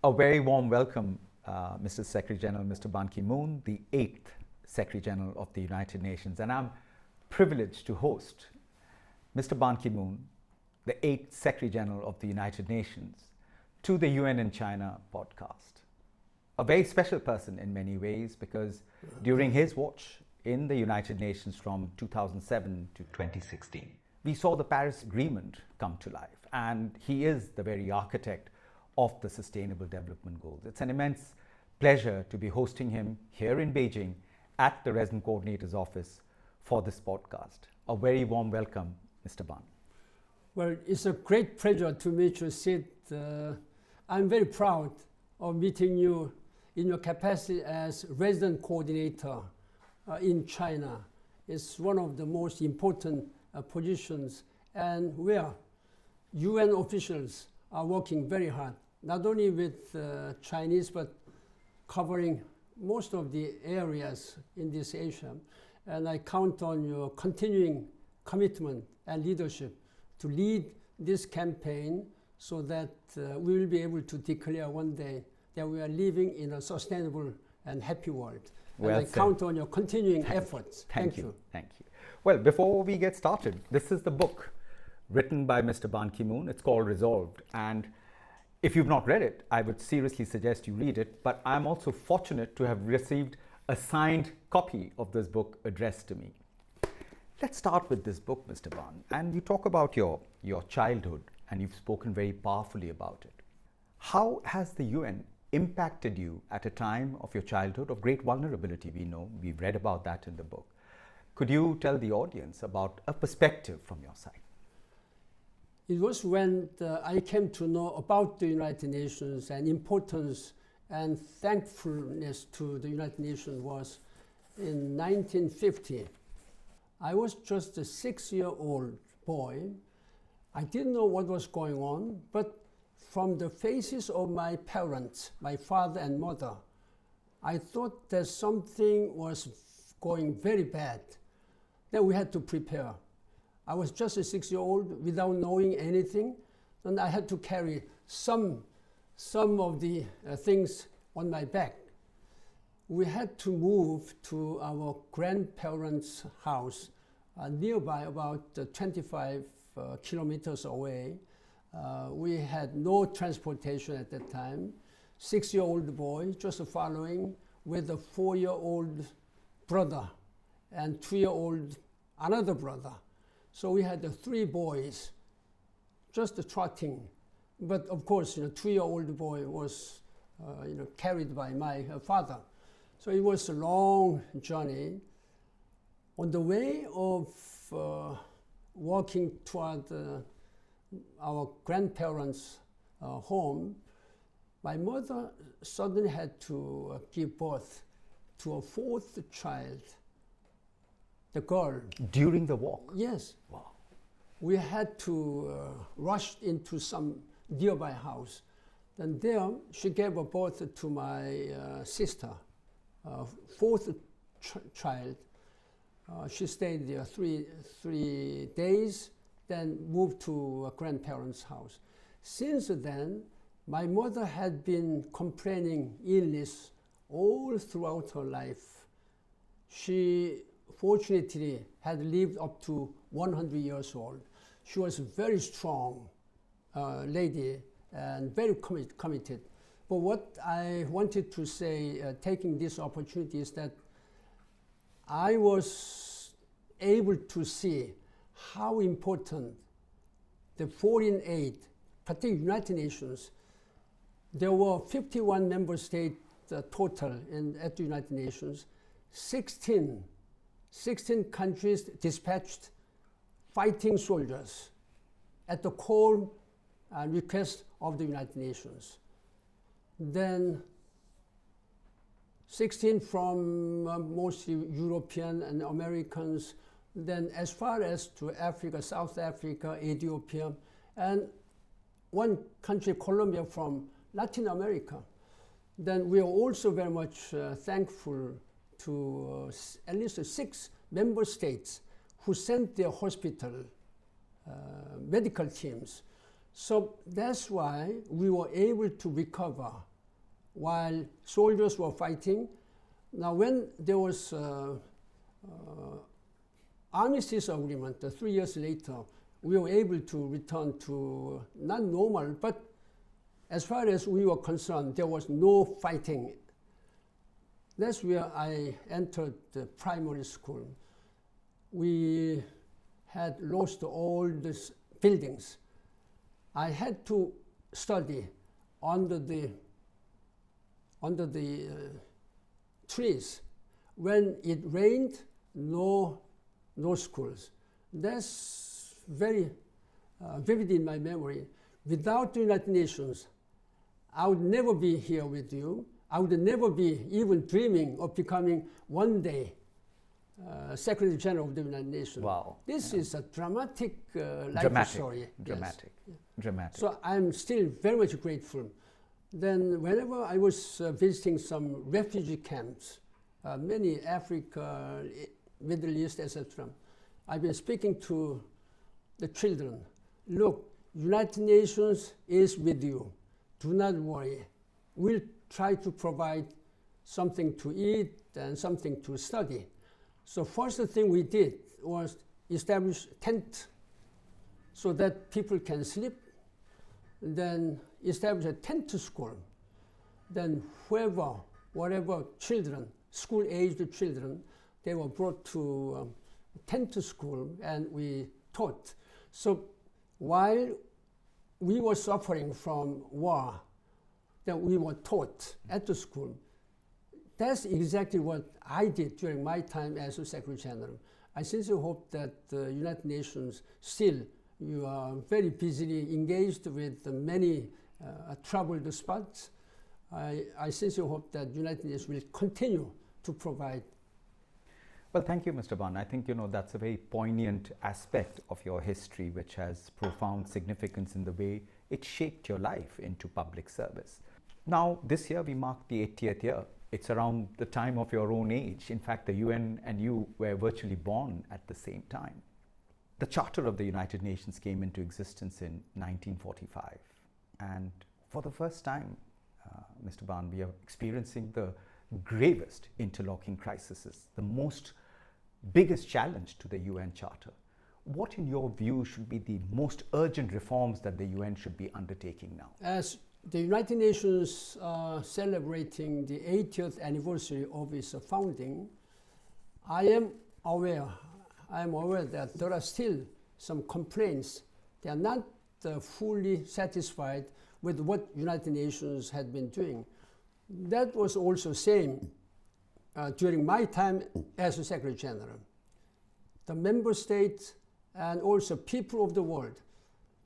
A very warm welcome, Mr. Secretary General, Mr. Ban Ki-moon, the 8th Secretary General of the United Nations. And I'm privileged to host Mr. Ban Ki-moon, the 8th Secretary General of the United Nations, to the UN in China podcast. A very special person in many ways because during his watch in the United Nations from 2007 to 2016, we saw the Paris Agreement come to life, and he is the very architect of the Sustainable Development Goals. It's an immense pleasure to be hosting him here in Beijing at the Resident Coordinator's office for this podcast. A very warm welcome, Mr. Ban. Well, it's a great pleasure to meet you, Sid. I'm very proud of meeting you in your capacity as Resident Coordinator in China. It's one of the most important positions, and where UN officials are working very hard, not only with Chinese, but covering most of the areas in this Asia. And I count on your continuing commitment and leadership to lead this campaign so that we will be able to declare one day that we are living in a sustainable and happy world. Well and I count on your continuing efforts. Thank you. Thank you. Well, before we get started, this is the book written by Mr. Ban Ki-moon. It's called Resolved. And if you've not read it, I would seriously suggest you read it. But I'm also fortunate to have received a signed copy of this book addressed to me. Let's start with this book, Mr. Ban. And you talk about your childhood, and you've spoken very powerfully about it. How has the UN impacted you at a time of your childhood of great vulnerability? We know, we've read about that in the book. Could you tell the audience about a perspective from your side? It was when I came to know about the United Nations and importance and thankfulness to the United Nations was in 1950. I was just a 6-year-old boy. I didn't know what was going on, but from the faces of my parents, my father and mother, I thought that something was going very bad. Then we had to prepare. I was just a 6-year-old without knowing anything, and I had to carry some of the things on my back. We had to move to our grandparents' house nearby, about 25 kilometers away. We had no transportation at that time. 6-year-old boy just following with a 4-year-old brother and 2-year-old another brother. So we had 3 boys just trotting. But of course, 2-year-old boy was carried by my father. So it was a long journey. On the way of walking toward our grandparents' home, my mother suddenly had to give birth to a 4th child, the girl. During the walk? Yes. Wow. We had to rush into some nearby house. And there she gave birth to my sister, 4th child. She stayed there three days, then moved to a grandparents' house. Since then, my mother had been complaining illness all throughout her life. She fortunately had lived up to 100 years old. She was a very strong lady and very committed. But what I wanted to say, taking this opportunity, is that I was able to see how important the foreign aid, particularly United Nations, there were 51 member states total at the United Nations. 16 countries dispatched fighting soldiers at the call and request of the United Nations. Then 16 from mostly European and Americans, then as far as to Africa, South Africa, Ethiopia, and one country, Colombia, from Latin America. Then we are also very much thankful to at least 6 member states who sent their hospital medical teams. So that's why we were able to recover while soldiers were fighting. Now, when there was armistice agreement 3 years later, we were able to return to not normal, but as far as we were concerned, there was no fighting. That's where I entered the primary school. We had lost all these buildings. I had to study under the trees. When it rained, no schools. That's very vivid in my memory. Without the United Nations, I would never be here with you. I would never be even dreaming of becoming one day Secretary General of the United Nations. Wow. This is a dramatic life story. Dramatic. Yes. Dramatic. So I'm still very much grateful. Then whenever I was visiting some refugee camps, many Africa, Middle East, etc., I've been speaking to the children. Look, United Nations is with you. Do not worry. We'll try to provide something to eat and something to study. So first thing we did was establish a tent so that people can sleep. Then establish a tent school. Then whatever children, school-aged children, they were brought to tent school and we taught. So while we were suffering from war, that we were taught at the school. That's exactly what I did during my time as a Secretary General. I sincerely hope that the United Nations still, you are very busily engaged with many troubled spots. I sincerely hope that United Nations will continue to provide. Well, thank you, Mr. Bond. I think, that's a very poignant aspect of your history, which has profound significance in the way it shaped your life into public service. Now, this year we mark the 80th year. It's around the time of your own age. In fact, the UN and you were virtually born at the same time. The Charter of the United Nations came into existence in 1945. And for the first time, Mr. Bond, we are experiencing the gravest interlocking crises, the biggest challenge to the UN Charter. What, in your view, should be the most urgent reforms that the UN should be undertaking now? As the United Nations are celebrating the 80th anniversary of its founding, I am aware that there are still some complaints. They are not fully satisfied with what United Nations had been doing. That was also same during my time as a Secretary General. The member states and also people of the world,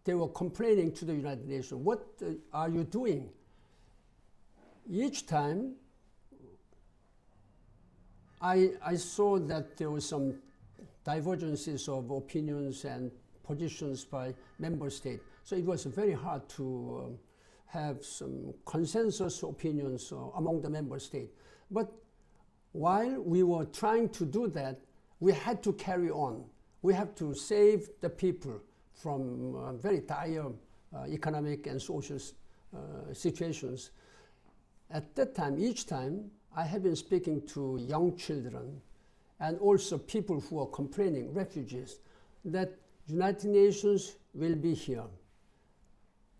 they were complaining to the United Nations, what are you doing? Each time I saw that there were some divergences of opinions and positions by member states. So it was very hard to have some consensus opinions among the member states. But while we were trying to do that, we had to carry on. We have to save the people from very dire economic and social situations. At that time, each time, I have been speaking to young children and also people who are complaining, refugees, that United Nations will be here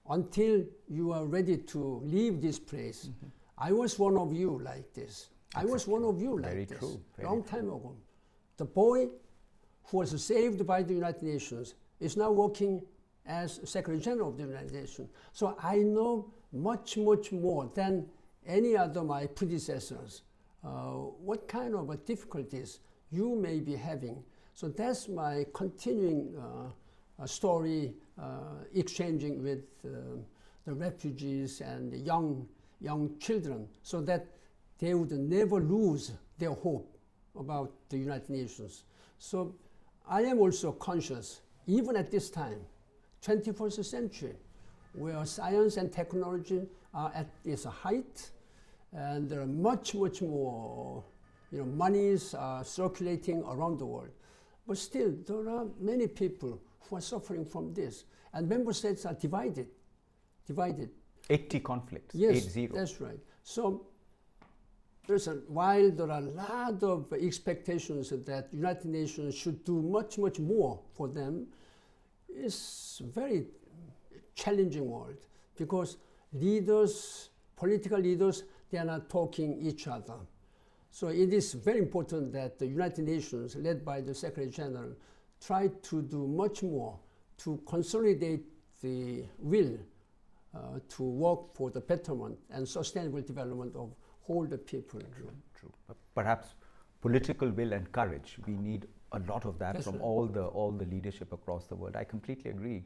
until you are ready to leave this place. Mm-hmm. I was one of you like this. Exactly. I was one of you like very this. True. Very long true. Time ago. The boy who was saved by the United Nations is now working as Secretary General of the United Nations. So I know much, much more than any other my predecessors what kind of difficulties you may be having. So that's my continuing story, exchanging with the refugees and the young children, so that they would never lose their hope about the United Nations. So I am also conscious, even at this time, 21st century, where science and technology are at its height, and there are much, much more monies are circulating around the world. But still, there are many people who are suffering from this. And member states are divided. 80 conflicts. Yes, 80. that's right. So while there are a lot of expectations that United Nations should do much, much more for them, it's a very challenging world because leaders, political leaders, they are not talking each other. So it is very important that the United Nations, led by the Secretary General, try to do much more to consolidate the will to work for the betterment and sustainable development of all the people. True. Perhaps political will and courage. We need a lot of that. That's from right. all the leadership across the world. I completely agree,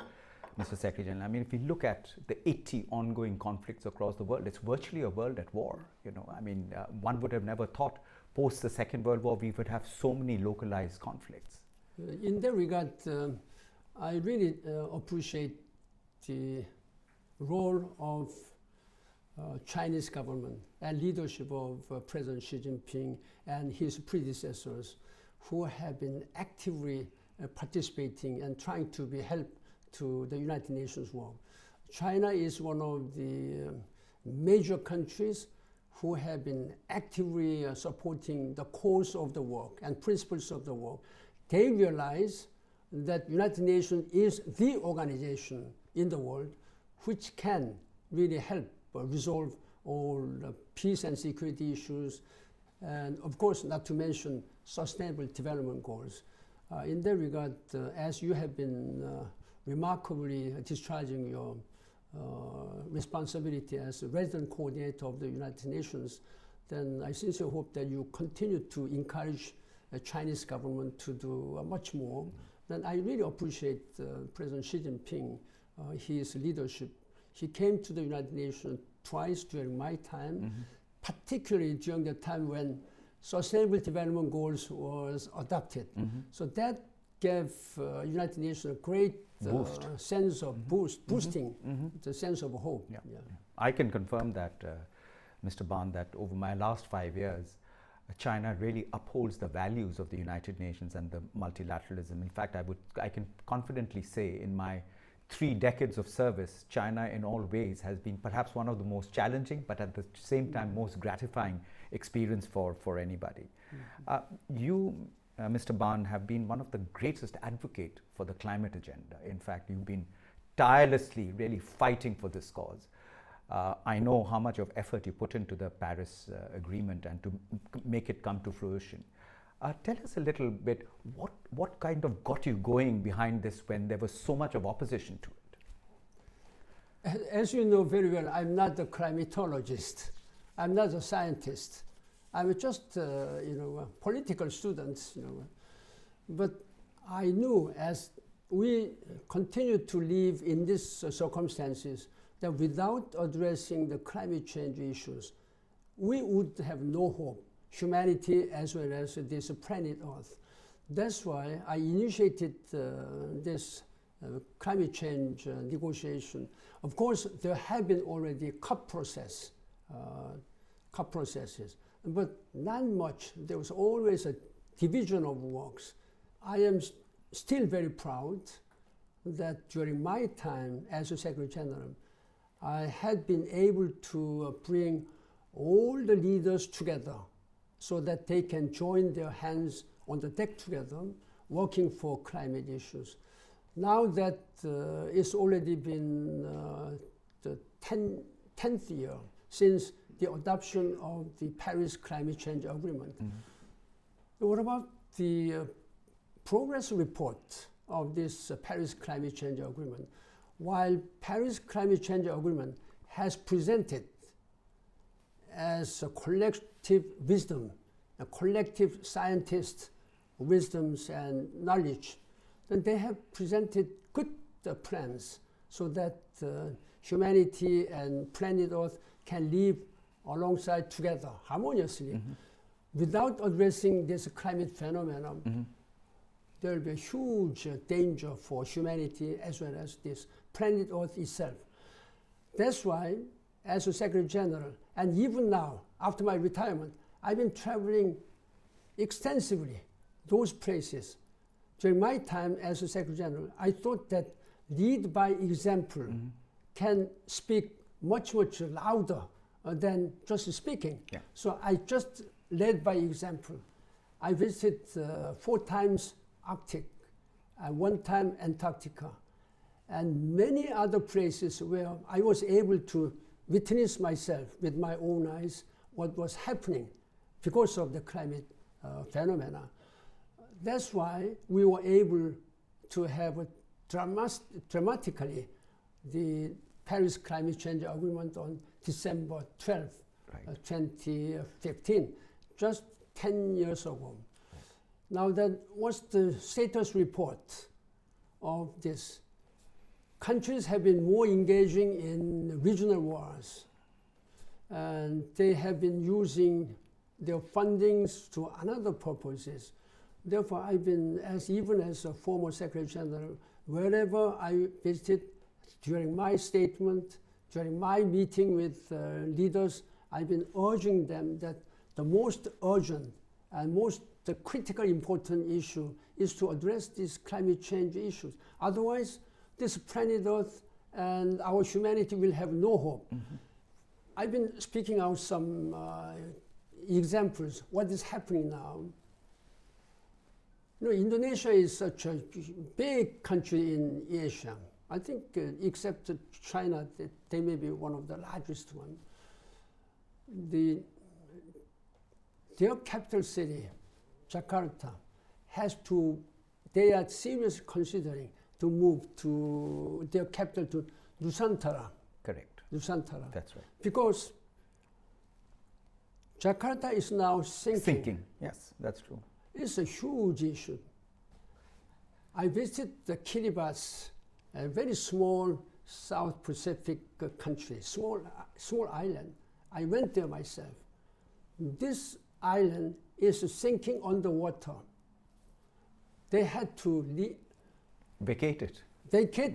Mr. Secretary General. I mean, if we look at the 80 ongoing conflicts across the world, it's virtually a world at war. You know, I mean, one would have never thought post the Second World War we would have so many localized conflicts. In that regard, I really appreciate the role of Chinese government and leadership of President Xi Jinping and his predecessors who have been actively participating and trying to be help to the United Nations work. China is one of the major countries who have been actively supporting the cause of the work and principles of the work. They realize that United Nations is the organization in the world which can really help resolve all peace and security issues, and of course not to mention sustainable development goals. In that regard, as you have been remarkably discharging your responsibility as a resident coordinator of the United Nations, then I sincerely hope that you continue to encourage the Chinese government to do much more. And I really appreciate President Xi Jinping, his leadership. He came to the United Nations twice during my time, particularly during the time when Sustainable Development Goals was adopted. So that gave United Nations a great sense of boosting the sense of hope. Yeah. I can confirm that, Mr. Ban, that over my last 5 years, China really upholds the values of the United Nations and the multilateralism. In fact, I can confidently say in my 3 decades of service, China in all ways has been perhaps one of the most challenging, but at the same time most gratifying experience for anybody. You, Mr. Ban, have been one of the greatest advocates for the climate agenda. In fact, you've been tirelessly really fighting for this cause. I know how much of effort you put into the Paris Agreement and to make it come to fruition. Tell us a little bit, what kind of got you going behind this when there was so much of opposition to it? As you know very well, I'm not a climatologist. I'm not a scientist. I'm just, a political student, But I knew as we continue to live in these circumstances that without addressing the climate change issues, we would have no hope, humanity as well as this planet Earth. That's why I initiated this climate change negotiation. Of course, there have been already COP processes, but not much. There was always a division of works. I am still very proud that during my time as a Secretary General, I had been able to bring all the leaders together so that they can join their hands on the deck together, working for climate issues. Now that it's already been the 10th year since the adoption of the Paris Climate Change Agreement. What about the progress report of this Paris Climate Change Agreement? While Paris Climate Change Agreement has presented as a collective wisdom, a collective scientist wisdoms and knowledge, then they have presented good plans so that humanity and planet Earth can live alongside together harmoniously. Without addressing this climate phenomenon, there will be a huge danger for humanity as well as this planet Earth itself. That's why, as a Secretary General, and even now, after my retirement, I've been traveling extensively those places. During my time as a Secretary General, I thought that lead by example can speak much louder than just speaking. Yeah. So I just led by example. I visited 4 times Arctic, 1 time Antarctica, and many other places where I was able to witness myself with my own eyes what was happening because of the climate phenomena. That's why we were able to have dramatically the Paris Climate Change Agreement on December 12th, Right. 2015, just 10 years ago. Now then, what's the status report of this? Countries have been more engaging in regional wars, and they have been using their fundings to another purposes. Therefore, I've been, even as a former Secretary General, wherever I visited, during my statement, during my meeting with leaders, I've been urging them that the most urgent and most critical important issue is to address these climate change issues. Otherwise, this planet Earth and our humanity will have no hope. Mm-hmm. I've been speaking out some examples, what is happening now. You know, Indonesia is such a big country in Asia. I think except China, they may be one of the largest ones. Their capital city, Jakarta, they are seriously considering to move to their capital to Nusantara. Correct. Nusantara. That's right. Because Jakarta is now sinking. Sinking. Yes, that's true. It's a huge issue. I visited the Kiribati, a very small South Pacific country, small island. I went there myself. This island is sinking underwater. They had to Vacate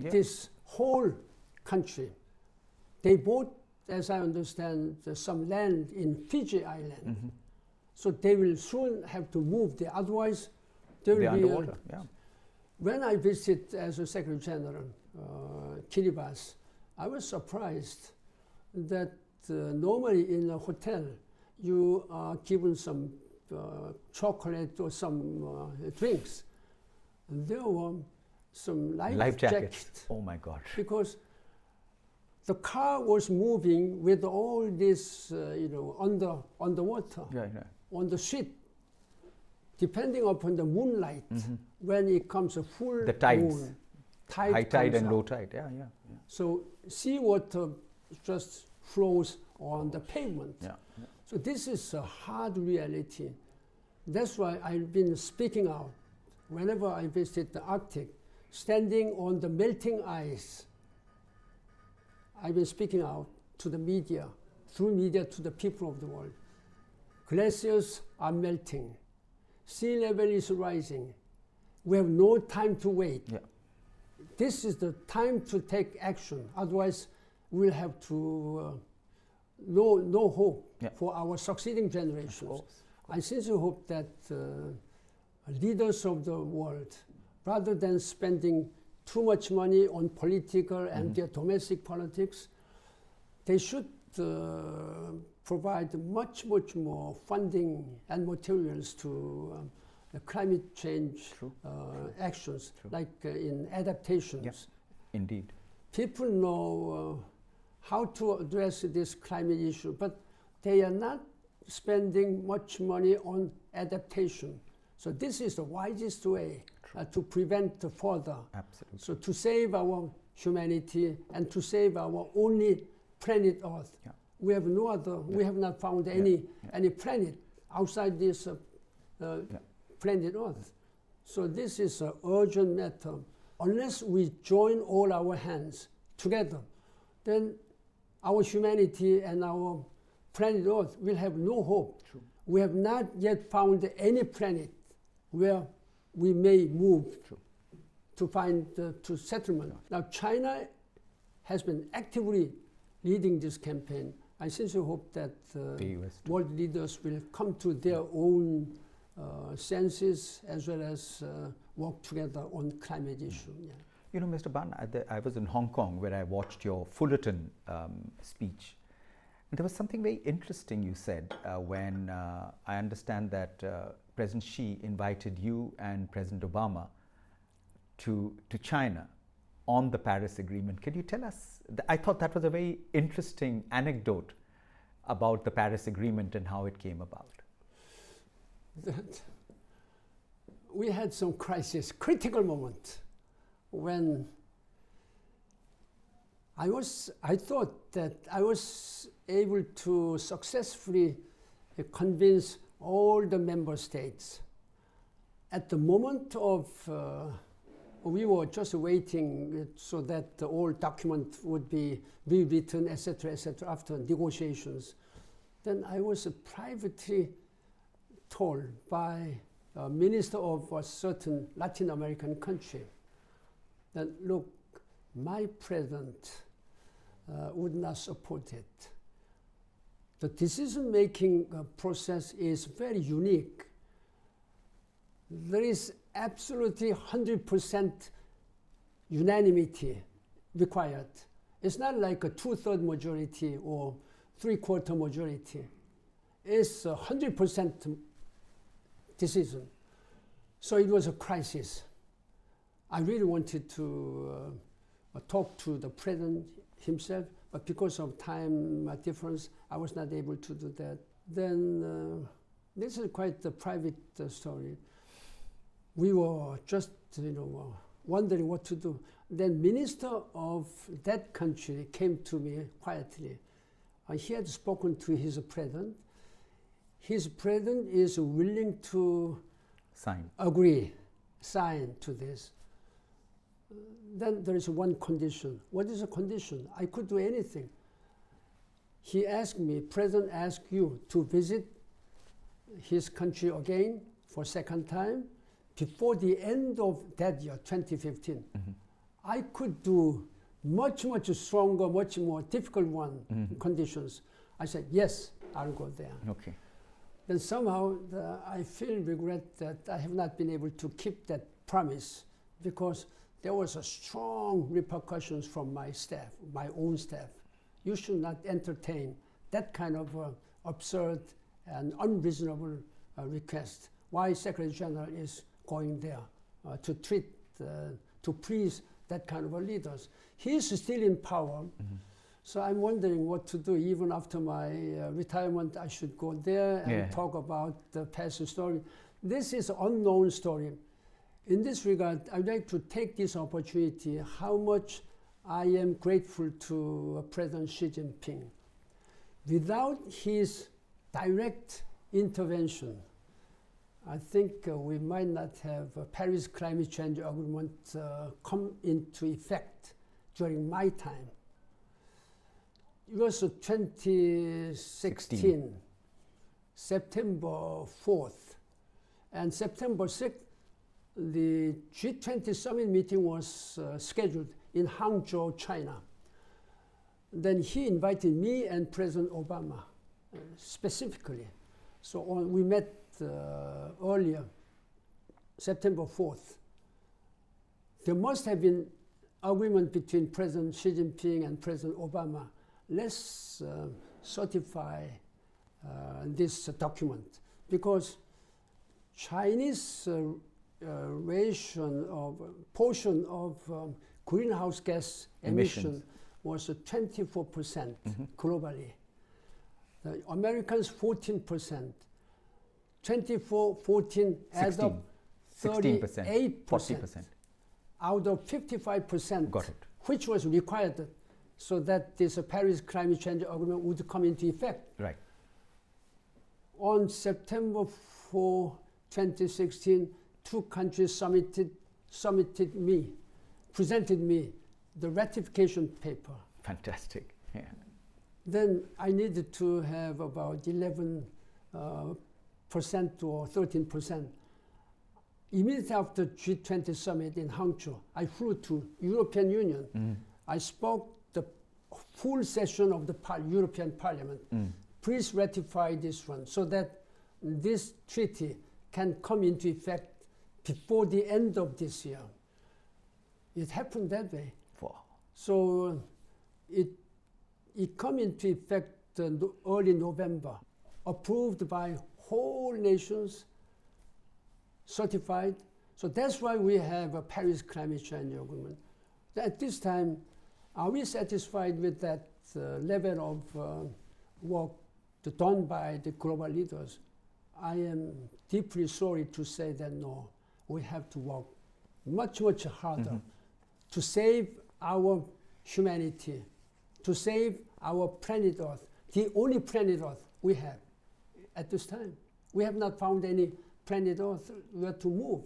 this whole country. They bought, as I understand, some land in Fiji Island. Mm-hmm. So they will soon have to move there. Otherwise, there will be underwater. Yeah. When I visited as a Secretary General, Kiribati, I was surprised that normally in a hotel, you are given some chocolate or some drinks. And there were some life jackets. Oh my God. Because the car was moving with all this, underwater, on the street, depending upon the moonlight. Mm-hmm. When it comes a full The tides. moon, High tide and comes low up. tide. Yeah. So seawater just flows on the pavement. Yeah. So this is a hard reality. That's why I've been speaking out whenever I visit the Arctic, standing on the melting ice. I've been speaking out to the media, through media to the people of the world. Glaciers are melting. Sea level is rising. We have no time to wait. Yeah. This is the time to take action. Otherwise, we'll have to no hope for our succeeding generations. I sincerely hope that leaders of the world, rather than spending too much money on political and their domestic politics, they should provide much more funding and materials to climate change actions, like in adaptations. Yes, indeed. People know how to address this climate issue, but they are not spending much money on adaptation. So this is the wisest way to prevent further. Absolutely. So to save our humanity and to save our only planet Earth. Yeah. We have no other, we have not found any planet outside this planet Earth. So this is an urgent matter. Unless we join all our hands together, then our humanity and our planet Earth will have no hope. True. We have not yet found any planet where we may move to find to settlement. Now China has been actively leading this campaign. I sincerely hope that world leaders will come to their own senses as well as work together on climate issue. Yeah. You know, Mr. Ban, I was in Hong Kong where I watched your Fullerton speech. And there was something very interesting you said when I understand that President Xi invited you and President Obama to China on the Paris Agreement. Can you tell us? I thought that was a very interesting anecdote about the Paris Agreement and how it came about. We had some crisis, critical moment, when I thought that I was able to successfully convince all the member states. At the moment of, we were just waiting so that the old document would be rewritten, etc., after negotiations. Then I was privately told by a minister of a certain Latin American country that, look, my president would not support it. The decision-making process is very unique. There is absolutely 100% unanimity required. It's not like a 2/3 majority or 3/4 majority. It's 100% decision. So it was a crisis. I really wanted to talk to the president himself, but because of time difference, I was not able to do that. Then this is quite a private story. We were just, wondering what to do. Then minister of that country came to me quietly. He had spoken to his president. His president is willing to sign to this. Then there is one condition. What is the condition? I could do anything. He asked me, President asked you to visit his country again for second time before the end of that year, 2015. Mm-hmm. I could do much stronger, much more difficult conditions. I said, yes, I'll go there. Okay. Then somehow I feel regret that I have not been able to keep that promise, because there was a strong repercussions from my staff, my own staff. You should not entertain that kind of absurd and unreasonable request. Why Secretary General is going there to treat, to please that kind of leaders? He is still in power. Mm-hmm. So I'm wondering what to do. Even after my retirement, I should go there and talk about the past story. This is an unknown story. In this regard, I'd like to take this opportunity, how much I am grateful to President Xi Jinping. Without his direct intervention, I think we might not have a Paris Climate Change Agreement come into effect during my time. It was 2016, September 4th, and September 6th, the G20 summit meeting was scheduled in Hangzhou, China. Then he invited me and President Obama specifically. So we met earlier, September 4th. There must have been agreement between President Xi Jinping and President Obama. Let's certify this document, because Chinese portion of greenhouse gas emission was 24% globally. The Americans 14%. 24, 14 adds up 38%. 40%. Out of 55%, Got it. which was required so that this Paris Climate Change Agreement would come into effect. Right. On September 4, 2016, two countries presented me the ratification paper. Fantastic. Yeah. Then I needed to have about 11% or 13%. Immediately after G20 summit in Hangzhou, I flew to European Union. Mm. I spoke the full session of the European Parliament. Mm. Please ratify this one so that this treaty can come into effect before the end of this year. It happened that way. Wow. So it come into effect early November, approved by whole nations, certified. So that's why we have a Paris Climate Change Agreement. At this time, are we satisfied with that level of work done by the global leaders? I am deeply sorry to say that no, we have to work much, much harder to save our humanity, to save our planet Earth, the only planet Earth we have at this time. We have not found any planet Earth where to move.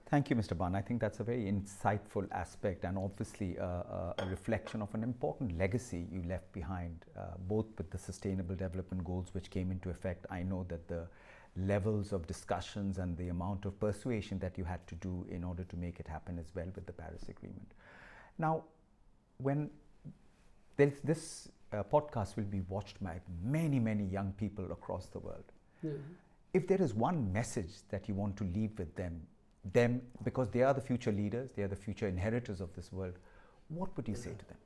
Thank you, Mr. Ban. I think that's a very insightful aspect and obviously a reflection of an important legacy you left behind, both with the Sustainable Development Goals which came into effect. I know that the levels of discussions and the amount of persuasion that you had to do in order to make it happen as well with the Paris Agreement. Now, when this podcast will be watched by many, many young people across the world, if there is one message that you want to leave with them, because they are the future leaders, they are the future inheritors of this world, what would you say to them?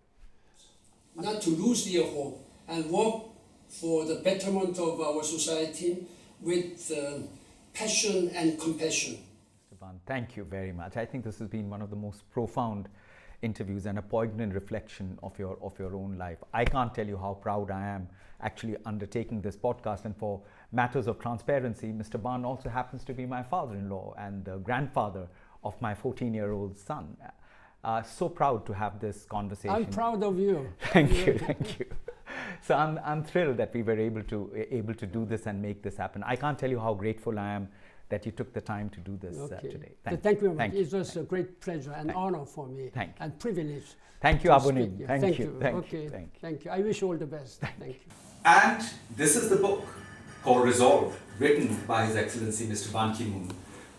Not to lose their hope and work for the betterment of our society with passion and compassion. Mr. Ban, thank you very much. I think this has been one of the most profound interviews and a poignant reflection of your own life. I can't tell you how proud I am actually undertaking this podcast, and for matters of transparency, Mr. Ban also happens to be my father-in-law and the grandfather of my 14-year-old son. So proud to have this conversation. I'm proud of you. Thank you, thank you. So I'm thrilled that we were able to do this and make this happen. I can't tell you how grateful I am that you took the time to do this today. Thank you very much. It was a great pleasure and honor for me and privilege. Thank you, Abunim. Thank you. Thank you. I wish you all the best. Thank you. And this is the book called Resolve, written by His Excellency Mr. Ban Ki-moon,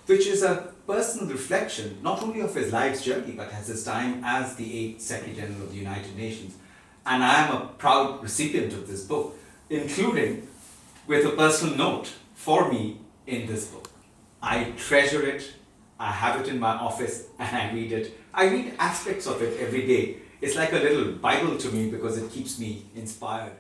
which is a personal reflection not only of his life's journey but as his time as the 8th Secretary General of the United Nations. And I am a proud recipient of this book, including with a personal note for me in this book. I treasure it, I have it in my office and I read it. I read aspects of it every day. It's like a little Bible to me because it keeps me inspired.